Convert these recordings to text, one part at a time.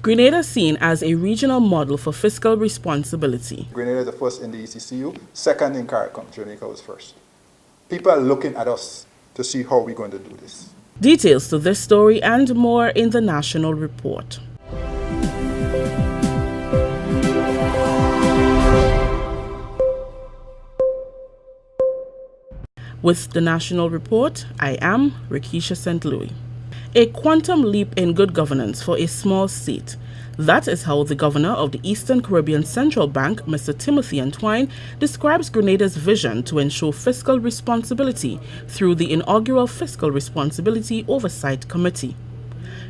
Grenada seen as a regional model for fiscal responsibility. Grenada is the first in the ECCU, second in CARICOM. Jamaica was first. People are looking at us to see how we're going to do this. Details to this story and more in the National Report. With the National Report, I am Rikisha St. Louis. A quantum leap in good governance for a small state. That is how the governor of the Eastern Caribbean Central Bank, Mr. Timothy Antwine, describes Grenada's vision to ensure fiscal responsibility through the inaugural Fiscal Responsibility Oversight Committee.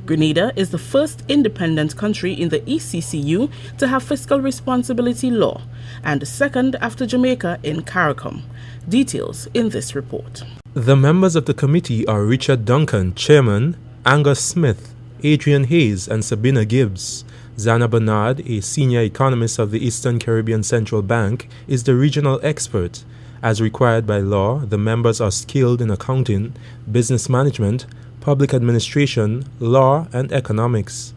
Grenada is the first independent country in the ECCU to have fiscal responsibility law, and the second after Jamaica in CARICOM. Details in this report. The members of the committee are Richard Duncan, Chairman, Angus Smith, Adrian Hayes, and Sabina Gibbs. Zana Bernard, a senior economist of the Eastern Caribbean Central Bank, is the regional expert. As required by law, the members are skilled in accounting, business management, public administration, law, and economics.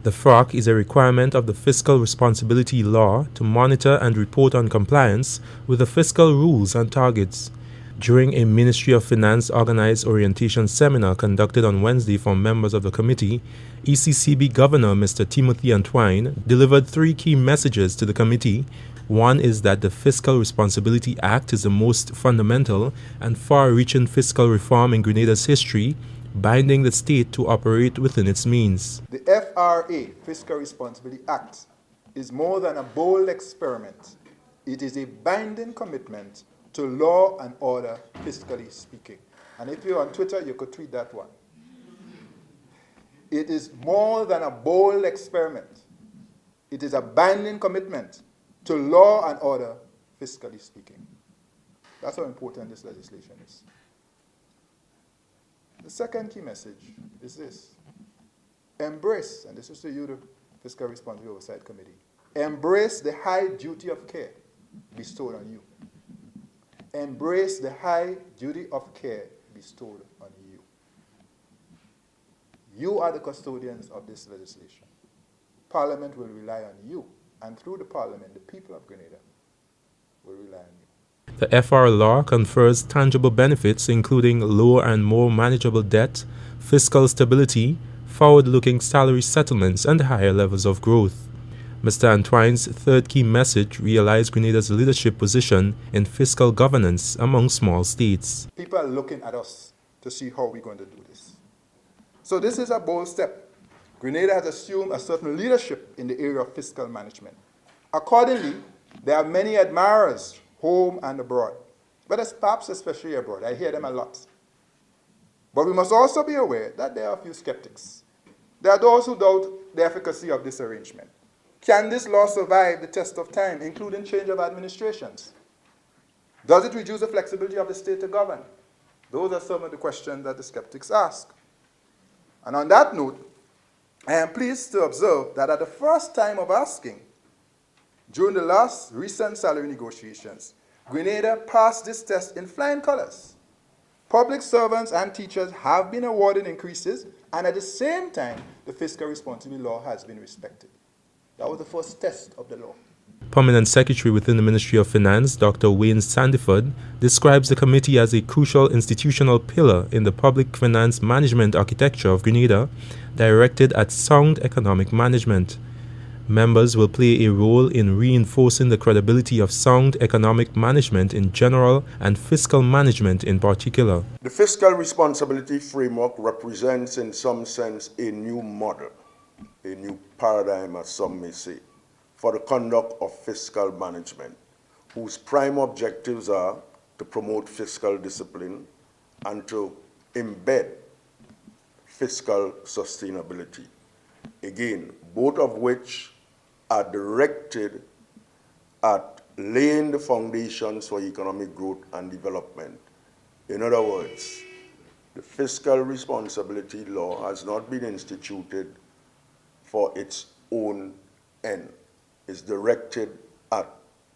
The FROC is a requirement of the Fiscal Responsibility Law to monitor and report on compliance with the fiscal rules and targets. During a Ministry of Finance organized orientation seminar conducted on Wednesday for members of the committee, ECCB Governor Mr. Timothy Antwine delivered 3 key messages to the committee. One is that the Fiscal Responsibility Act is the most fundamental and far-reaching fiscal reform in Grenada's history, binding the state to operate within its means. The FRA, Fiscal Responsibility Act, is more than a bold experiment. It is a binding commitment to law and order, fiscally speaking. And if you're on Twitter, you could tweet that one. It is more than a bold experiment. It is a binding commitment to law and order, fiscally speaking. That's how important this legislation is. The second key message is this. Embrace, and this is to you, the Fiscal Responsibility Oversight Committee, embrace the high duty of care bestowed on you. Embrace the high duty of care bestowed on you. You are the custodians of this legislation. Parliament will rely on you, and through the Parliament, the people of Grenada will rely on you. The FR law confers tangible benefits including lower and more manageable debt, fiscal stability, forward-looking salary settlements, and higher levels of growth. Mr. Antwine's third key message realized Grenada's leadership position in fiscal governance among small states. People are looking at us to see how we're going to do this. So this is a bold step. Grenada has assumed a certain leadership in the area of fiscal management. Accordingly, there are many admirers, home and abroad, but perhaps especially abroad. I hear them a lot. But we must also be aware that there are a few skeptics. There are those who doubt the efficacy of this arrangement. Can this law survive the test of time, including change of administrations? Does it reduce the flexibility of the state to govern? Those are some of the questions that the skeptics ask. And on that note, I am pleased to observe that at the first time of asking, during the last recent salary negotiations, Grenada passed this test in flying colors. Public servants and teachers have been awarded increases, and at the same time, the fiscal responsibility law has been respected. That was the first test of the law. Permanent Secretary within the Ministry of Finance, Dr. Wayne Sandiford, describes the committee as a crucial institutional pillar in the public finance management architecture of Grenada, directed at sound economic management. Members will play a role in reinforcing the credibility of sound economic management in general and fiscal management in particular. The fiscal responsibility framework represents, in some sense, a new model, a new paradigm, as some may say, for the conduct of fiscal management, whose prime objectives are to promote fiscal discipline and to embed fiscal sustainability. Again, both of which are directed at laying the foundations for economic growth and development. In other words, the fiscal responsibility law has not been instituted for its own end. It's directed at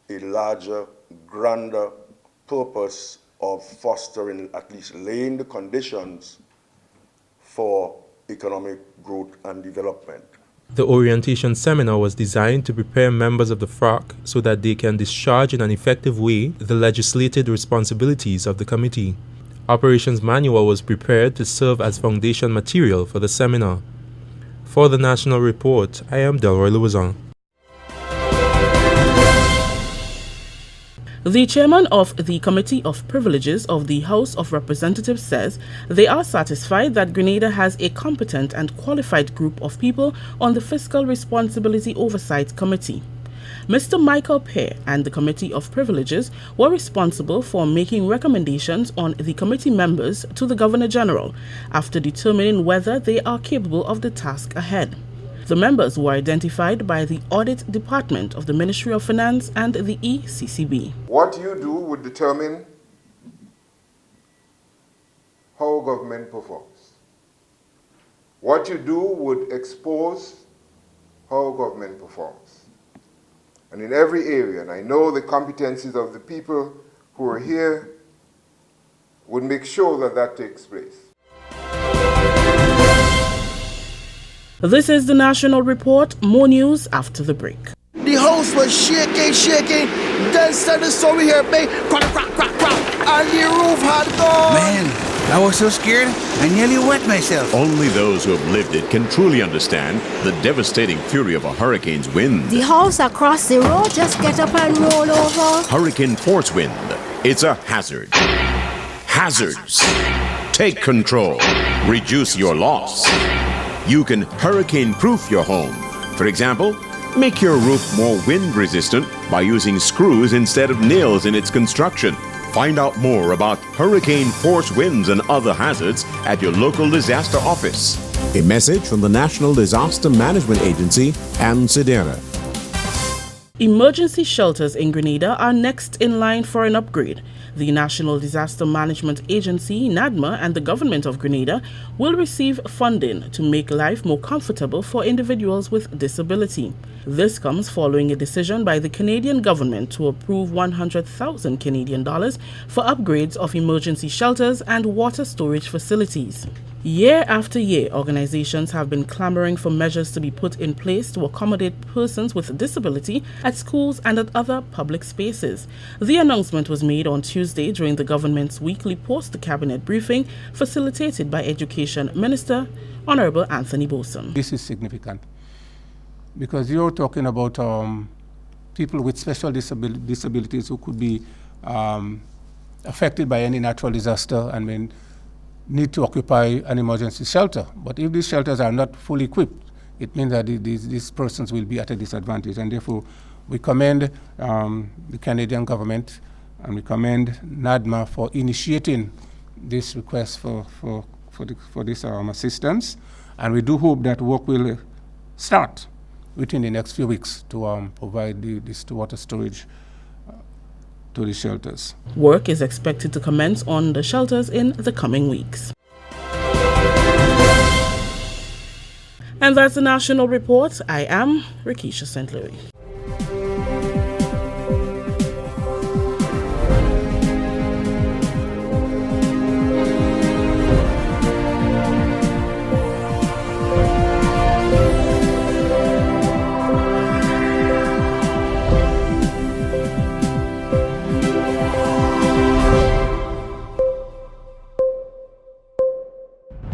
a larger, grander purpose of fostering, at least laying the conditions for economic growth and development. The orientation seminar was designed to prepare members of the FRAC so that they can discharge in an effective way the legislated responsibilities of the committee. Operations manual was prepared to serve as foundation material for the seminar. For the National Report, I am Delroy Louison. The chairman of the Committee of Privileges of the House of Representatives says they are satisfied that Grenada has a competent and qualified group of people on the Fiscal Responsibility Oversight Committee. Mr. Michael Pear and the Committee of Privileges were responsible for making recommendations on the committee members to the Governor-General after determining whether they are capable of the task ahead. The members were identified by the Audit Department of the Ministry of Finance and the ECCB. What you do would determine how government performs. What you do would expose how government performs. And in every area, and I know the competencies of the people who are here, would make sure that that takes place. This is the National Report. More news after the break. The house was shaking. Then started the story here, babe. Crack, and the roof had gone. Man, I was so scared, I nearly wet myself. Only those who have lived it can truly understand the devastating fury of a hurricane's wind. The house across the road just get up and roll over. Hurricane force wind. It's a hazard. Hazards. Take control. Reduce your loss. You can hurricane-proof your home. For example, make your roof more wind-resistant by using screws instead of nails in its construction. Find out more about hurricane force winds and other hazards at your local disaster office. A message from the National Disaster Management Agency and SEDERA. Emergency shelters in Grenada are next in line for an upgrade. The National Disaster Management Agency, NADMA, and the Government of Grenada will receive funding to make life more comfortable for individuals with disability. This comes following a decision by the Canadian government to approve 100,000 Canadian dollars for upgrades of emergency shelters and water storage facilities. Year after year, organizations have been clamoring for measures to be put in place to accommodate persons with disability at schools and at other public spaces. The announcement was made on Tuesday during the government's weekly post-cabinet briefing facilitated by Education Minister Honorable Anthony Boson. This is significant because you're talking about people with special disabilities who could be affected by any natural disaster and need to occupy an emergency shelter. But if these shelters are not fully equipped, it means that these persons will be at a disadvantage. And therefore, we commend the Canadian government and we commend NADMA for initiating this request for this assistance. And we do hope that work will start within the next few weeks to provide this water storage to the shelters. Work is expected to commence on the shelters in the coming weeks. And that's the National Report. I am Rikisha St. Louis.